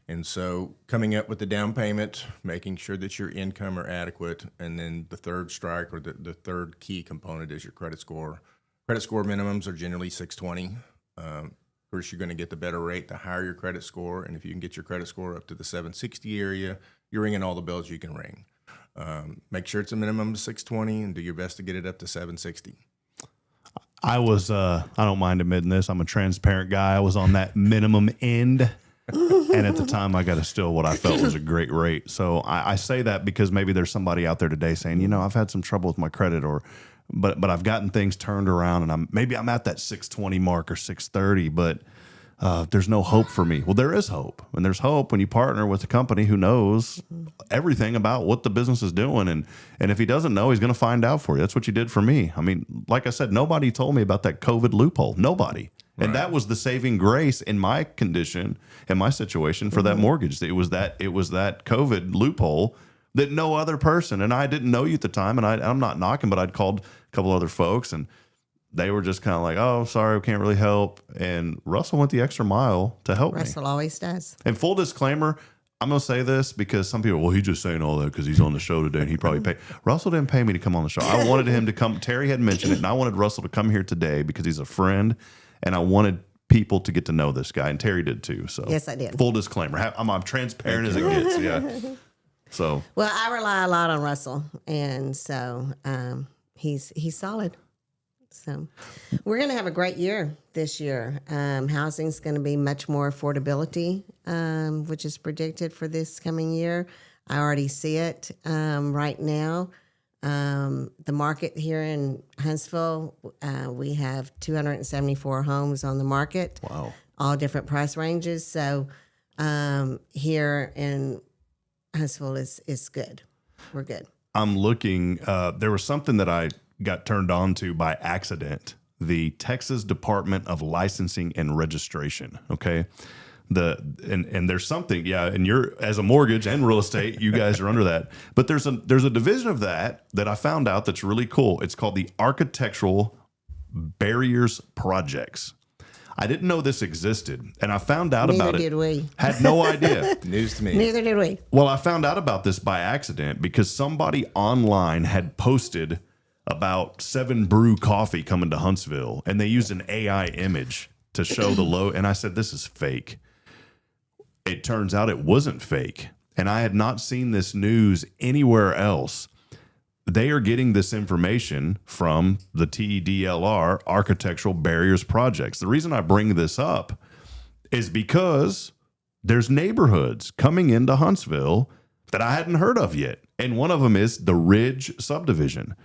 And so coming up with the down payment, making sure that your income are adequate, and then the third strike or the third key component is your credit score. Credit score minimums are generally 620. Of course, you're going to get the better rate the higher your credit score, and if you can get your credit score up to the 760 area, you're ringing all the bells you can ring. Make sure it's a minimum of 620 and do your best to get it up to 760. I was, I don't mind admitting this, I'm a transparent guy. I was on that minimum end. And at the time, I got to still what I felt was a great rate. So I say that because maybe there's somebody out there today saying, you know, I've had some trouble with my credit, but I've gotten things turned around, and I'm at that 620 mark or 630, but there's no hope for me. Well, there is hope, and there's hope when you partner with a company who knows everything about what the business is doing, and if he doesn't know, he's going to find out for you. That's what you did for me. I mean, like I said, nobody told me about that COVID loophole. Nobody. Right. And that was the saving grace in my condition, in my situation for that mortgage. It was that COVID loophole that no other person, and I didn't know you at the time, and I'm not knocking, but I'd called a couple other folks, and they were just kind of like, oh, sorry, we can't really help. And Russell went the extra mile to help me. Russell always does. And full disclaimer, I'm going to say this because some people, well, he's just saying all that because he's on the show today and he probably paid. Russell didn't pay me to come on the show. I wanted him to come. Terry had mentioned it, and I wanted Russell to come here today because he's a friend, and I wanted people to get to know this guy, and Terry did too. So yes, I did. Full disclaimer. I'm transparent as it gets. Yeah. So. Well, I rely a lot on Russell, and so he's solid. So we're going to have a great year this year. Housing's going to be much more affordability, which is predicted for this coming year. I already see it right now. The market here in Huntsville, we have 274 homes on the market. Wow. All different price ranges. So here in Huntsville is good. We're good. I'm looking. There was something that I got turned on to by accident. The Texas Department of Licensing and Registration. Okay. And there's something, yeah, and you're, as a mortgage and real estate, you guys are under that. But there's a division of that I found out that's really cool. It's called the Architectural Barriers Projects. I didn't know this existed, and I found out about it. Neither did we. Had no idea. News to me. Neither did we. Well, I found out about this by accident because somebody online had posted about 7 Brew coffee coming to Huntsville, and they used an AI image to show the low. And I said, this is fake. It turns out it wasn't fake. And I had not seen this news anywhere else. They are getting this information from the TDLR, Architectural Barriers Projects. The reason I bring this up is because there's neighborhoods coming into Huntsville that I hadn't heard of yet. And one of them is the Ridge subdivision.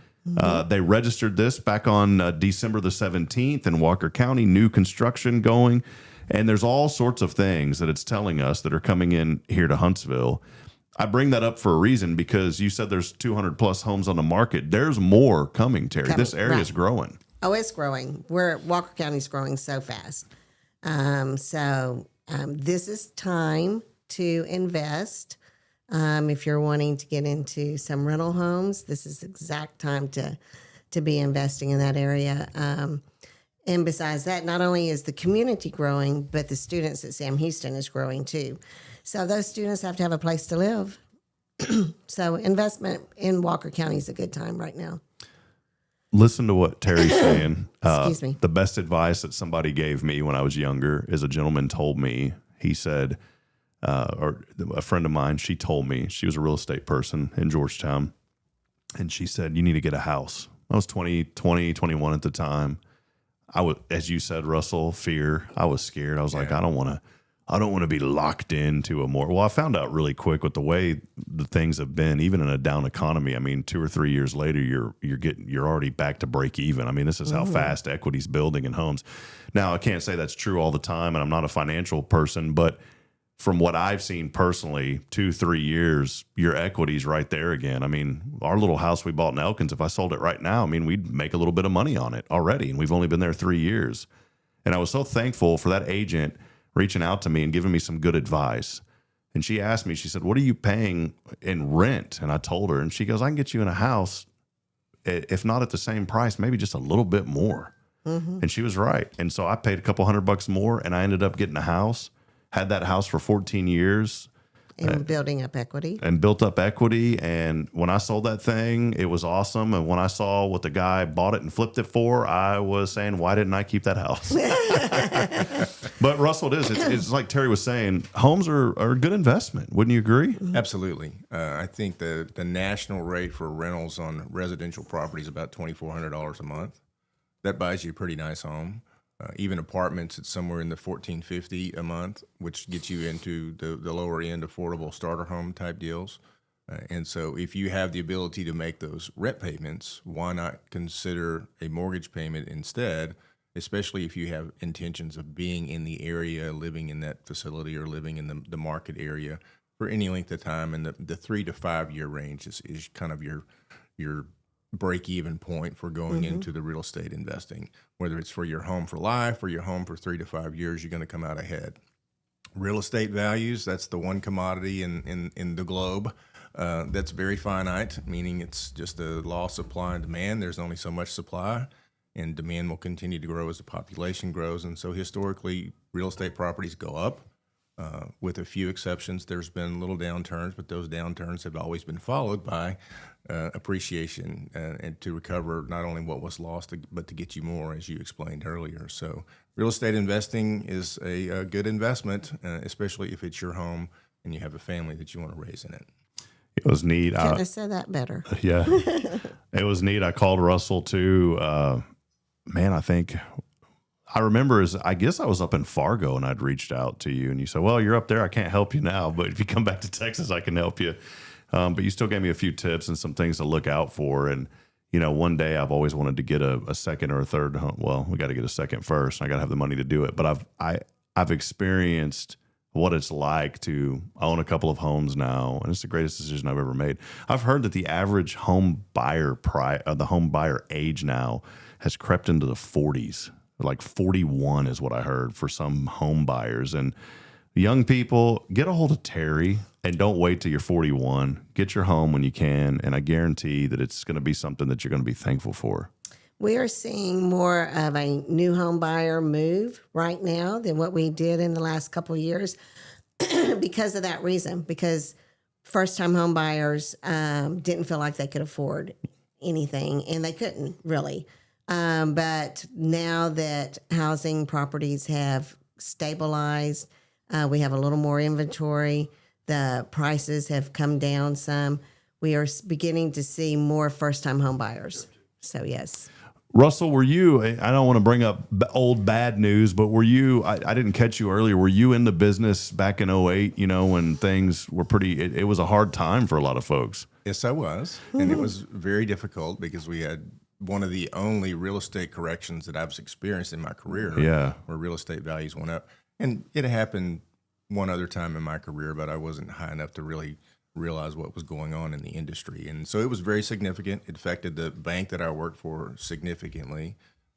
They registered this back on December the 17th in Walker County, new construction going. And there's all sorts of things that it's telling us that are coming in here to Huntsville. I bring that up for a reason because you said there's 200 plus homes on the market. There's more coming, Terry. This area is growing. Oh, it's growing. Walker County's growing so fast. This is time to invest. If you're wanting to get into some rental homes, this is the exact time to be investing in that area. And besides that, not only is the community growing, but the students at Sam Houston is growing too. So those students have to have a place to live. So investment in Walker County is a good time right now. Listen to what Terry's saying. Excuse me. The best advice that somebody gave me when I was younger is a gentleman told me, he said, or a friend of mine, she told me, she was a real estate person in Georgetown. And she said, you need to get a house. I was 21 at the time. I was, as you said, Russell, fear. I was scared. I was like, I don't want to be locked into a more. Well, I found out really quick with the way the things have been, even in a down economy. I mean, 2 or 3 years later, you're already back to break even. I mean, this is how fast equity's building in homes. Now, I can't say that's true all the time, and I'm not a financial person, but from what I've seen personally, 2-3 years, your equity's right there again. I mean, our little house we bought in Elkins, if I sold it right now, I mean, we'd make a little bit of money on it already, and we've only been there 3 years. And I was so thankful for that agent reaching out to me and giving me some good advice. And she asked me, she said, what are you paying in rent? And I told her, and she goes, I can get you in a house, if not at the same price, maybe just a little bit more. And she was right. And so I paid a couple $100 more, and I ended up getting a house. Had that house for 14 years. And building up equity. And built up equity. And when I sold that thing, it was awesome. And when I saw what the guy bought it and flipped it for, I was saying, why didn't I keep that house? But Russell, it's like Terry was saying, homes are a good investment. Wouldn't you agree? Absolutely. I think the national rate for rentals on residential property is about $2,400 a month. That buys you a pretty nice home. Even apartments, it's somewhere in the $1,450 a month, which gets you into the lower end affordable starter home type deals. And so if you have the ability to make those rent payments, why not consider a mortgage payment instead, especially if you have intentions of being in the area, living in that facility or living in the market area for any length of time. And the 3 to 5 year range is kind of your break-even point for going into the real estate investing. Whether it's for your home for life or your home for 3 to 5 years, you're going to come out ahead. Real estate values, that's the one commodity in the globe that's very finite, meaning it's just a law of supply and demand. There's only so much supply, and demand will continue to grow as the population grows. And so historically, real estate properties go up. With a few exceptions, there's been little downturns, but those downturns have always been followed by appreciation and to recover not only what was lost, but to get you more, as you explained earlier. So real estate investing is a good investment, especially if it's your home and you have a family that you want to raise in it. It was neat. Could have said that better. Yeah. It was neat. I called Russell too. I remember I guess I was up in Fargo and I'd reached out to you and you said, well, you're up there. I can't help you now, but if you come back to Texas, I can help you. But you still gave me a few tips and some things to look out for. And, you know, one day I've always wanted to get a second or a third home. Well, we got to get a second first. I got to have the money to do it. But I've experienced what it's like to own a couple of homes now. And it's the greatest decision I've ever made. I've heard that the average home buyer age now has crept into the 40s. Like 41 is what I heard for some home buyers. And young people, get a hold of Terri and don't wait till you're 41. Get your home when you can. And I guarantee that it's going to be something that you're going to be thankful for. We are seeing more of a new home buyer move right now than what we did in the last couple of years because of that reason, because first-time home buyers didn't feel like they could afford anything, and they couldn't really. But now that housing properties have stabilized, we have a little more inventory, the prices have come down some, we are beginning to see more first-time home buyers. So, yes. Russell, were you, I don't want to bring up old bad news, but were you, I didn't catch you earlier, were you in the business back in '08, when things were it was a hard time for a lot of folks? Yes, I was. And it was very difficult because we had one of the only real estate corrections that I've experienced in my career. Yeah. Where real estate values went up. And it happened one other time in my career, but I wasn't high enough to really realize what was going on in the industry. And so it was very significant. It affected the bank that I worked for significantly.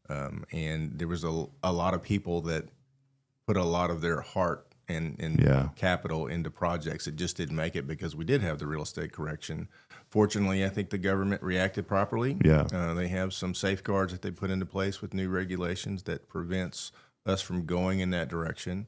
And there was a lot of people that put a lot of their heart and capital into projects that just didn't make it because we did have the real estate correction. Fortunately, I think the government reacted properly. Yeah. They have some safeguards that they put into place with new regulations that prevents us from going in that direction.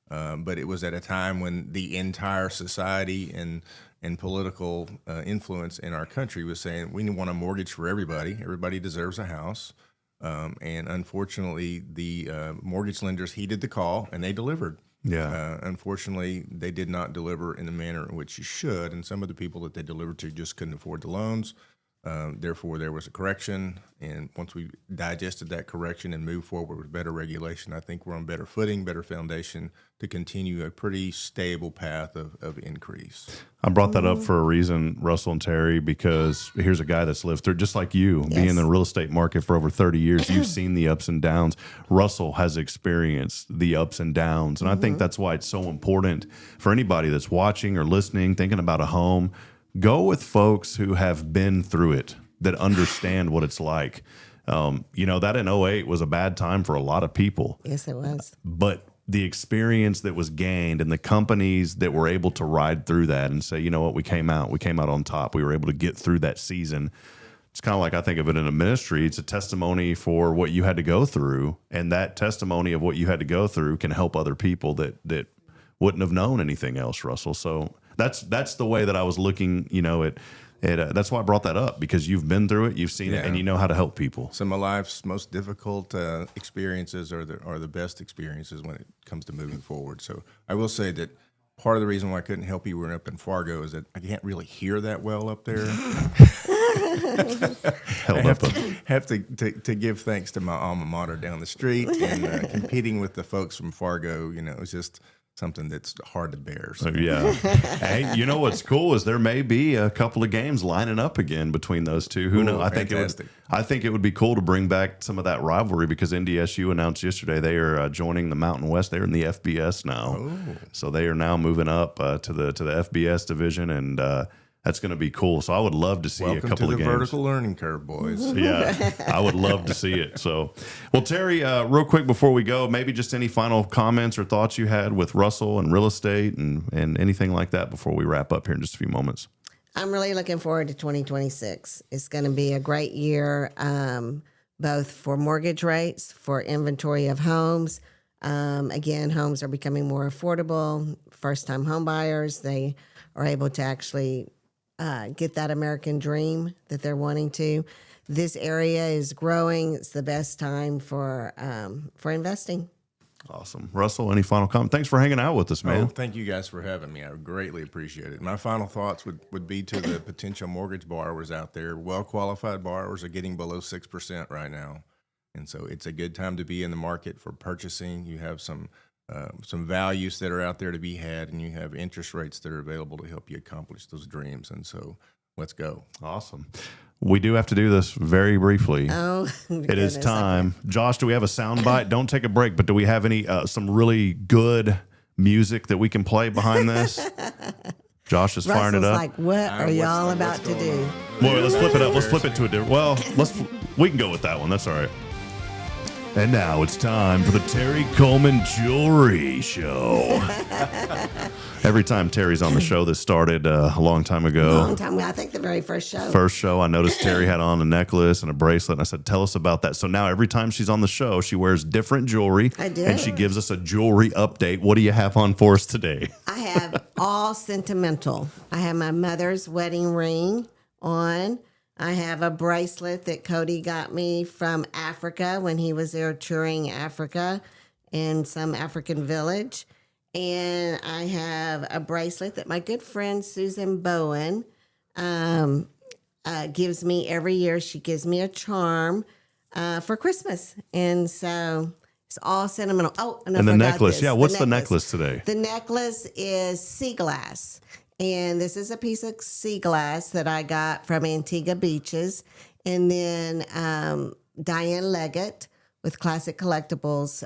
But it was at a time when the entire society and political influence in our country was saying we want a mortgage for everybody. Everybody deserves a house. And unfortunately, the mortgage lenders heeded the call and they delivered. Yeah. Unfortunately, they did not deliver in the manner in which you should. And some of the people that they delivered to just couldn't afford the loans. Therefore, there was a correction. And once we digested that correction and moved forward with better regulation, I think we're on better footing, better foundation to continue a pretty stable path of increase. I brought that up for a reason, Russell and Terri, because here's a guy that's lived through, just like you, being in the real estate market for over 30 years. You've seen the ups and downs. Russell has experienced the ups and downs. And I think that's why it's so important for anybody that's watching or listening, thinking about a home. Go with folks who have been through it, that understand what it's like. That in '08 was a bad time for a lot of people. Yes, it was. But the experience that was gained and the companies that were able to ride through that and say, you know what, we came out on top. We were able to get through that season. It's kind of like I think of it in a ministry. It's a testimony for what you had to go through. And that testimony of what you had to go through can help other people that wouldn't have known anything else, Russell. So that's the way that I was looking, at that's why I brought that up, because you've been through it, you've seen it, and you know how to help people. Some of life's most difficult experiences are the best experiences when it comes to moving forward. So I will say that part of the reason why I couldn't help you when up in Fargo is that I can't really hear that well up there. have to give thanks to my alma mater down the street, and competing with the folks from Fargo, it's just something that's hard to bear. So. Yeah. Hey, you know what's cool is there may be a couple of games lining up again between those two. Who knows? I think it would be cool to bring back some of that rivalry, because NDSU announced yesterday they are joining the Mountain West. They're in the FBS now, so they are now moving up to the FBS division, and that's going to be cool. So I would love to see a couple of games. Welcome to the vertical learning curve, boys. Yeah, I would love to see it. So, well, Terri, real quick before we go, maybe just any final comments or thoughts you had with Russell and real estate and anything like that before we wrap up here in just a few moments. I'm really looking forward to 2026. It's going to be a great year, both for mortgage rates, for inventory of homes. Again, homes are becoming more affordable. First-time home buyers, they are able to actually get that American dream that they're wanting to. This area is growing. It's the best time for investing. Awesome. Russell, any final comment? Thanks for hanging out with us, man. Thank you guys for having me. I greatly appreciate it. My final thoughts would be to the potential mortgage borrowers out there. Well-qualified borrowers are getting below 6% right now. And so it's a good time to be in the market for purchasing. You have some values that are out there to be had, and you have interest rates that are available to help you accomplish those dreams. And so let's go. Awesome. We do have to do this very briefly. Oh, it is time. Josh, do we have a sound bite? Don't take a break, but do we have any some really good music that we can play behind this? Josh is firing it up. Like, what are y'all about to do? Boy, let's flip it up. Let's flip it to a different. Well, we can go with that one. That's all right. And now it's time for the Terri Coleman Jewelry Show. Every time Terri's on the show, this started a long time ago. A long time ago. I think the very first show. First show, I noticed Terri had on a necklace and a bracelet, and I said, tell us about that. So now every time she's on the show, she wears different jewelry. I do. And she gives us a jewelry update. What do you have on for us today? I have all sentimental. I have my mother's wedding ring on. I have a bracelet that Cody got me from Africa when he was there touring Africa in some African village. And I have a bracelet that my good friend Susan Bowen gives me every year. She gives me a charm for Christmas. And so it's all sentimental. Oh, and the necklace. Yeah, what's the necklace today? The necklace is sea glass. And this is a piece of sea glass that I got from Antigua Beaches. And then Diane Leggett with Classic Collectibles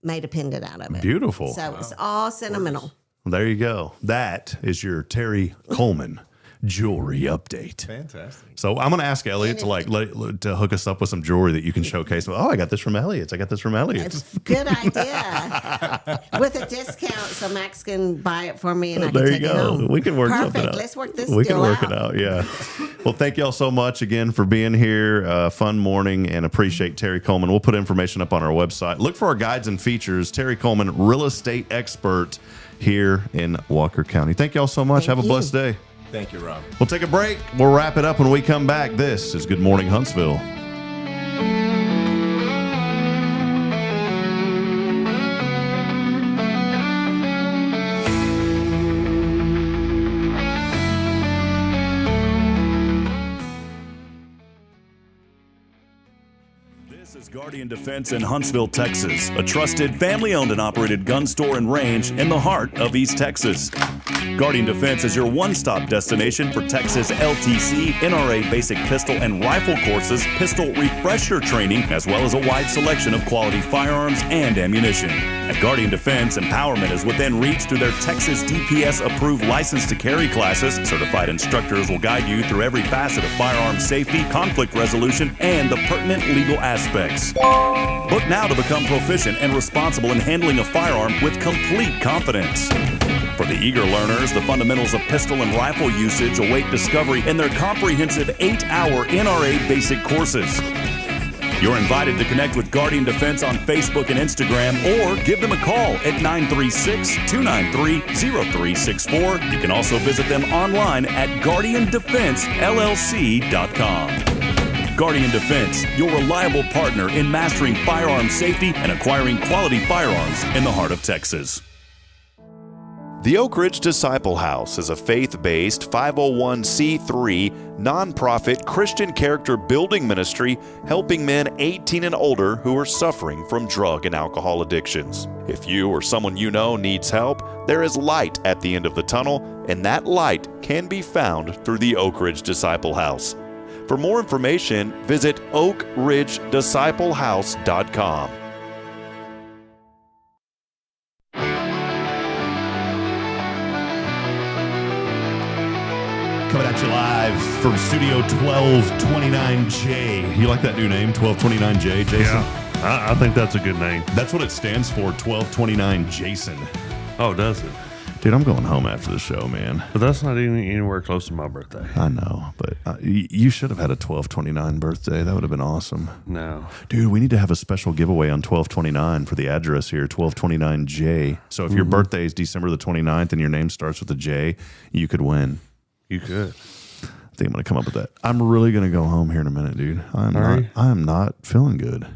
made a pendant out of it. Beautiful. So it's all sentimental. Well, there you go. That is your Terri Coleman jewelry update. Fantastic. So I'm going to ask Elliot to hook us up with some jewelry that you can showcase. Oh, I got this from Elliot's. Good idea. With a discount, so Max can buy it for me and I can There you take it go. home. We can work something Perfect. out. Let's work this We can deal work out. it out. Yeah. Well, thank y'all so much again for being here. Fun morning, and appreciate Terri Coleman. We'll put information up on our website. Look for our guides and features. Terri Coleman, real estate expert here in Walker County. Thank y'all so much. Thank Have a you. blessed day. Thank you, Rob. We'll take a break. We'll wrap it up when we come back. This is Good Morning Huntsville. This is Guardian Defense in Huntsville, Texas, a trusted family-owned and operated gun store and range in the heart of East Texas. Guardian Defense is your one-stop destination for Texas LTC, NRA basic pistol and rifle courses, pistol refresher training, as well as a wide selection of quality firearms and ammunition. At Guardian Defense, empowerment is within reach through their Texas DPS-approved license to carry classes. Certified instructors will guide you through every facet of firearm safety, conflict resolution, and the pertinent legal aspects. Book now to become proficient and responsible in handling a firearm with complete confidence. For the eager learners, the fundamentals of pistol and rifle usage await discovery in their comprehensive 8-hour NRA basic courses. You're invited to connect with Guardian Defense on Facebook and Instagram, or give them a call at 936-293-0364. You can also visit them online at guardiandefensellc.com. Guardian Defense, your reliable partner in mastering firearm safety and acquiring quality firearms in the heart of Texas. The Oak Ridge Disciple House is a faith-based 501c3 nonprofit Christian character building ministry helping men 18 and older who are suffering from drug and alcohol addictions. If you or someone you know needs help, there is light at the end of the tunnel, and that light can be found through the Oak Ridge Disciple House. For more information, visit oakridgedisciplehouse.com. Coming at you live from Studio 1229J. You like that new name, 1229J, Jason? Yeah, I think that's a good name. That's what it stands for, 1229 Jason. Oh, does it? Dude, I'm going home after the show, man. But that's not even anywhere close to my birthday. I know, but you should have had a 1229 birthday. That would have been awesome. No. Dude, we need to have a special giveaway on 1229 for the address here, 1229J. So if your birthday is December the 29th and your name starts with a J, you could win. You could. I think I'm going to come up with that. I'm really going to go home here in a minute, dude. I am not feeling good. I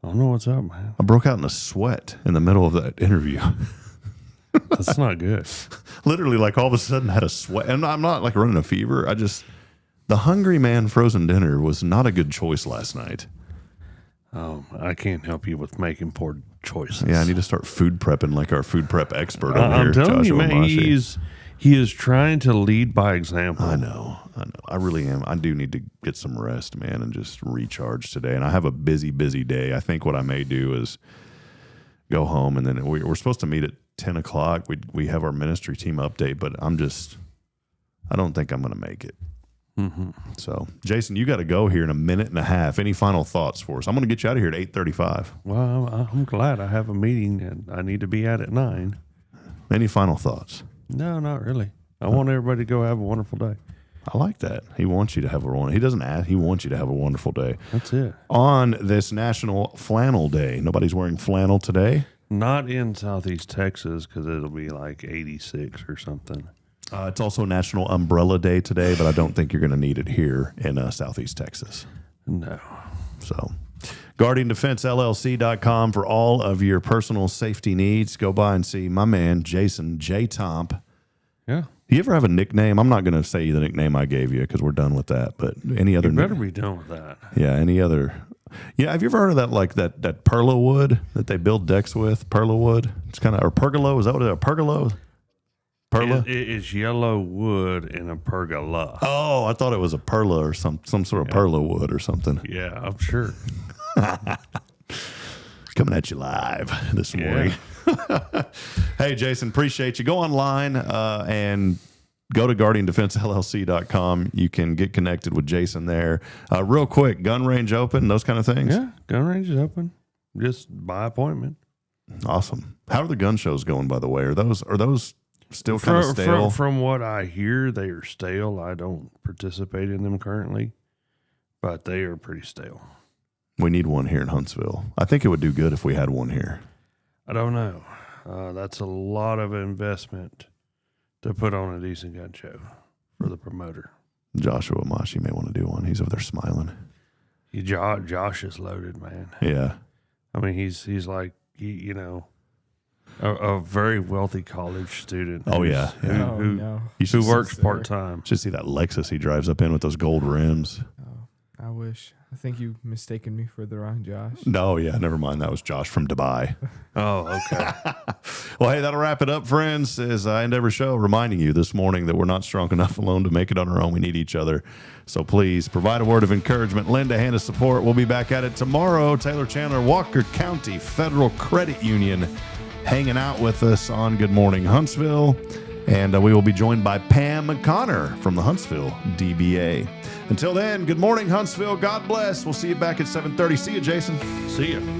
don't know what's up, man. I broke out in a sweat in the middle of that interview. That's not good. Literally, like all of a sudden had a sweat. And I'm not like running a fever. The Hungry Man frozen dinner was not a good choice last night. I can't help you with making poor choices. Yeah, I need to start food prepping like our food prep expert over here. I'm telling you, Joshua man, Mashi. he is trying to lead by example. I know. I really am. I do need to get some rest, man, and just recharge today. And I have a busy day. I think what I may do is go home, and then we're supposed to meet at 10 o'clock. We have our ministry team update, but I don't think I'm going to make it. Mm-hmm. So, Jason, you got to go here in a minute and a half. Any final thoughts for us? I'm going to get you out of here at 8:35. Well, I'm glad I have a meeting and I need to be at 9. Any final thoughts? No, not really. I want everybody to go have a wonderful day. I like that. He wants you to have a wonderful. He doesn't ask. He wants you to have a wonderful day. That's it. On this National Flannel Day. Nobody's wearing flannel today? Not in Southeast Texas because it'll be like 86 or something. It's also National Umbrella Day today, but I don't think you're going to need it here in Southeast Texas. No. So, GuardianDefenseLLC.com for all of your personal safety needs. Go by and see my man, Jason J. Tomp. Yeah. Do you ever have a nickname? I'm not going to say the nickname I gave you because we're done with that. But any other? You better be done with that. Yeah. Any other? Yeah. Have you ever heard of that? Like that perla wood that they build decks with? Perla wood. It's kind of or pergolo. Is that what it is? A pergolo? Perla. It's yellow wood in a pergola. Oh, I thought it was a perla or some sort of perla wood or something. Yeah, I'm sure. Coming at you live this morning. Hey, Jason, appreciate you. Go online and go to GuardianDefenseLLC.com. You can get connected with Jason there. Real quick, gun range open, those kind of things? Yeah, gun range is open. Just by appointment. Awesome. How are the gun shows going, by the way? Are those still kind of stale? From what I hear, they are stale. I don't participate in them currently, but they are pretty stale. We need one here in Huntsville. I think it would do good if we had one here. I don't know. That's a lot of investment to put on a decent gun show for the promoter. Joshua Mashi may want to do one. He's over there smiling. Josh is loaded, man. Yeah. I mean, he's like, a very wealthy college student. Oh, yeah. Who works part-time. Should see that Lexus he drives up in with those gold rims. Oh, I wish. I think you've mistaken me for the wrong Josh. No, yeah, never mind. That was Josh from Dubai. Oh, okay. Well, hey, that'll wrap it up, friends, as I end every show reminding you this morning that we're not strong enough alone to make it on our own. We need each other. So please provide a word of encouragement, lend a hand of support. We'll be back at it tomorrow. Taylor Chandler, Walker County Federal Credit Union, hanging out with us on Good Morning Huntsville. And we will be joined by Pam Connor from the Huntsville DBA. Until then, good morning, Huntsville. God bless. We'll see you back at 7:30. See you, Jason. See you.